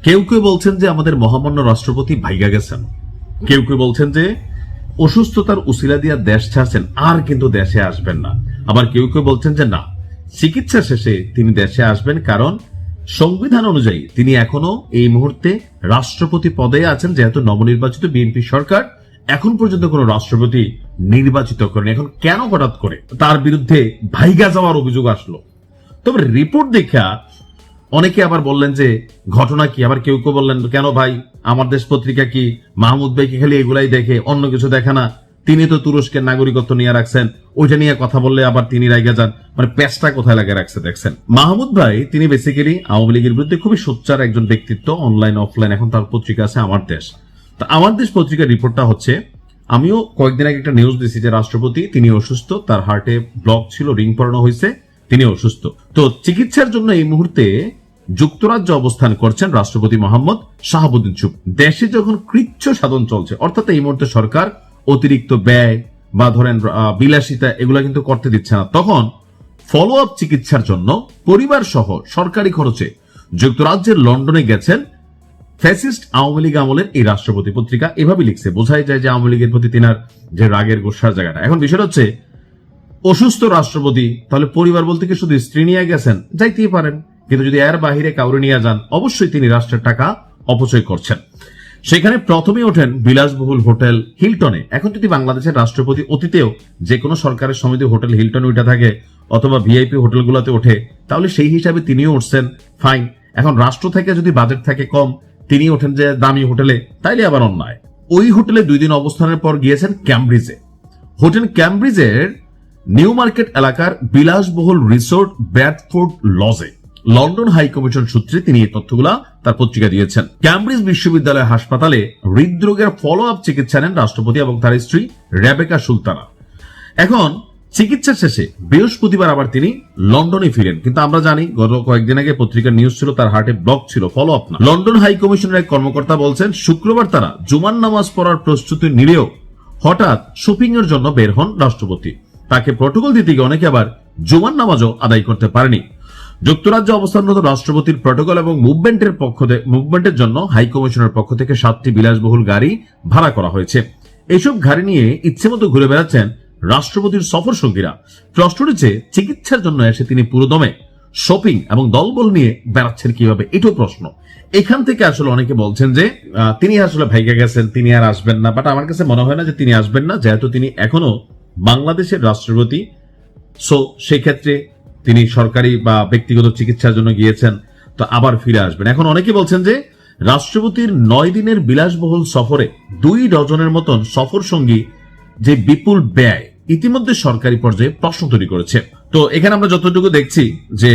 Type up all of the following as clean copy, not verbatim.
কেউ কেউ বলছেন যে আমাদের মহামান্য রাষ্ট্রপতি ভাইগা গেছেন, কেউ কেউ বলছেন যে অসুস্থতার উসিলা দিয়া দেশ ছাড়ছেন, আর কিন্তু দেশে আসবেন না। আবার কেউ কেউ বলছেন যে না, চিকিৎসা শেষে তিনি দেশে আসবেন, কারণ সংবিধান অনুযায়ী তিনি এখনো এই মুহূর্তে রাষ্ট্রপতি পদে আছেন, যেহেতু নবনির্বাচিত বিএনপি সরকার এখন পর্যন্ত কোন রাষ্ট্রপতি নির্বাচিত করেন। এখন কেন হঠাৎ করে তার বিরুদ্ধে ভাইগা যাওয়ার অভিযোগ আসলো? তবে রিপোর্ট দেখা অনেকে আবার বললেন যে ঘটনা কি, আবার কেউ কেউ বললেন কেন ভাই, আমার দেশ পত্রিকা কি মাহমুদ ভাইকে খালি এগুলাই দেখে, অন্য কিছু দেখে না? তিনি তো তুরস্কের নাগরিকত্ব নিয়ে রাখছেন, ওইটা নিয়ে কথা বললে আবার তিনি রাইগা যান। মানে পেঁচটা কোথায় লাগে রাখছে দেখছেন। মাহমুদ ভাই তিনি বেসিক্যালি আওয়ামী লীগের বিরুদ্ধে খুবই সোচ্চার একজন ব্যক্তিত্ব, অনলাইন অফলাইন। এখন তার পত্রিকা আছে আমার দেশ। তা আমার দেশ পত্রিকার রিপোর্টটা হচ্ছে, আমিও কয়েকদিন আগে একটা নিউজ দিয়েছি যে রাষ্ট্রপতি তিনি অসুস্থ, তার হার্টে ব্লক ছিল, রিং পরানো হয়েছে, তিনি অসুস্থ। তো চিকিৎসার জন্য এই মুহূর্তে যুক্তরাজ্যে অবস্থান করছেন রাষ্ট্রপতি মোহাম্মদ শাহাবুদ্দিন চুপ্পু। দেশে যখন কৃচ্ছ সাধন চলছে, অর্থাৎ এই মুহূর্তে সরকার অতিরিক্ত ব্যয় বা ধরেন বিলাসিতা এগুলা কিন্তু করতে দিচ্ছে না, তখন ফলো আপ চিকিৎসার জন্য পরিবার সহ সরকারি খরচে যুক্তরাজ্যের লন্ডনে গেছেন ফ্যাসিস্ট আওয়ামী লীগ আমলের এই রাষ্ট্রপতি। পত্রিকা এভাবে লিখছে, বোঝাই যায় যে আওয়ামী লীগের প্রতি তিনার যে রাগের গোসার জায়গাটা। এখন বিষয়টা হচ্ছে, অসুস্থ রাষ্ট্রপতি, তাহলে পরিবার বলতে কি শুধু স্ত্রী নিয়ে গেছেন? যাইতেই পারেন, কিন্তু যদি এর বাহিরে কাউরে নিয়ে যান, অবশ্যই তিনি রাষ্ট্রের টাকা অপচয় করছেন। সেখানে প্রথমে ওঠেন বিলাসবহুল হোটেল হিলটনে। এখন যদি বাংলাদেশের রাষ্ট্রপতি অতীতেও যে কোনো সরকারের সমিতি হোটেল হিলটনে উঠে থাকে অথবা ভিআইপি হোটেলগুলোতে ওঠে, তাহলে সেই হিসাবে তিনিও উঠছেন, ফাইন। এখন রাষ্ট্র থেকে যদি বাজেট থাকে কম, তিনি ওঠেন যে দামি হোটেলে, তাইলে আবার অন্যায়। ওই হোটেলে 2 দিন অবস্থানের পর গিয়েছেন ক্যামব্রিজে। হোটেল ক্যামব্রিজের নিউ মার্কেট এলাকার বিলাসবহুল রিসোর্ট ব্র্যাডফোর্ড লজে লন্ডন হাই কমিশন সূত্রে তিনি এই তথ্যগুলা তার পত্রিকা দিয়েছেন। ক্যামব্রিজ বিশ্ববিদ্যালয় হাসপাতালে হৃদরোগের ফলো আপ চিকিৎসা নেন রাষ্ট্রপতি এবং তার স্ত্রী রেবেকা সুলতানা। এখন চিকিৎসা শেষে বৃহস্পতিবার আবার তিনি লন্ডনে ফিরেন, কিন্তু আমরা জানি গত কয়েকদিন আগে পত্রিকার নিউজ ছিল তার হার্টে ব্লক ছিল, ফলো আপ না। লন্ডন হাই কমিশনের এক কর্মকর্তা বলছেন, শুক্রবার তারা জুমার নামাজ পড়ার প্রস্তুতি নিলেও হঠাৎ শপিং এর জন্য বের হন রাষ্ট্রপতি। তাকে প্রটোকল দিতে গিয়ে অনেকে আবার জুমার নামাজও আদায় করতে পারেনি। যুক্তরাজ্যে অবস্থানরত রাষ্ট্রপতির প্রটোকল এবং মুভমেন্টের জন্য হাই কমিশনের পক্ষ থেকে 7টি বিলাসবহুল গাড়ি ভাড়া করা হয়েছে। এইসব গাড়ি নিয়ে ইচ্ছেমতো ঘুরে বেড়াচ্ছেন রাষ্ট্রপতির সফর সঙ্গীরা। প্রশ্ন উঠেছে, চিকিৎসার জন্য এসে তিনি পুরোদমে শপিং এবং দলবল নিয়ে বেড়াচ্ছেন কিভাবে, এটাও প্রশ্ন। এখান থেকে আসলে অনেকে বলছেন যে তিনি আসলে ভাইগা গেছেন, তিনি আর আসবেন না। বাট আমার কাছে মনে হয় না যে তিনি আসবেন না, যেহেতু তিনি এখনো বাংলাদেশের রাষ্ট্রপতি। সো সেক্ষেত্রে তিনি সরকারি বা ব্যক্তিগত চিকিৎসার জন্য গিয়েছেন, তো আবার ফিরে আসবেন। এখন অনেকে বলছেন যে রাষ্ট্রপতির 9 দিনের বিলাসবহুল সফরে 2 ডজনের মতন সফর সঙ্গী যে বিপুল ব্যয় ইতিমধ্যে সরকারি পর্যায়ে প্রশ্ন তৈরি করেছে। তো এখানে আমরা যতটুকু দেখছি যে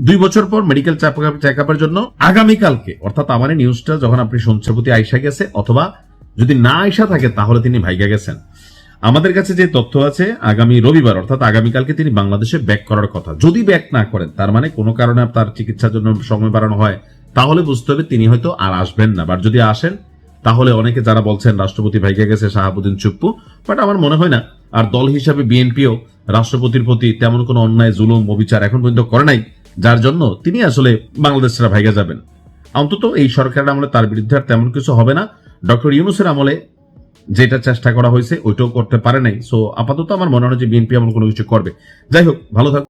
2 বছর পর মেডিকেল চেক আপের জন্য আগামীকালকে, অর্থাৎ আমার নিউজটা যখন আপনি শুনছেন প্রতি আইসা গেছে, অথবা যদি না আইসা থাকে তাহলে তিনি ভাইগা গেছেন। আমাদের কাছে যে তথ্য আছে, আগামী রবিবার অর্থাৎ আগামীকালকে তিনি বাংলাদেশে ব্যাক করার কথা। যদি ব্যাক না করেন, তার মানে কোনো কারণে তার চিকিৎসার জন্য সময় বাড়ানো হয়, তাহলে বুঝতে হবে তিনি হয়তো আর আসবেন না। বাট যদি আসেন, তাহলে অনেকে যারা বলছেন রাষ্ট্রপতি ভাইগা গেছে শাহাবুদ্দিন চুপ্পু, বাট আমার মনে হয় না। আর দল হিসাবে বিএনপিও রাষ্ট্রপতির প্রতি তেমন কোনো অন্যায় জুলুম অবিচার এখন পর্যন্ত করে নাই, যার জন্য তিনি আসলে বাংলাদেশ ছাড়া ভাইগা যাবেন। অন্তত এই সরকারের আমলে তার বিরুদ্ধে আর তেমন কিছু হবে না। ডক্টর ইউনূসের আমলে যেটা চেষ্টা করা হয়েছে ওইটাও করতে পারে নাই। সো আপাতত আমার মনে হয় যে বিএনপি এমন কোনো কিছু করবে। যাই হোক, ভালো থাকুন।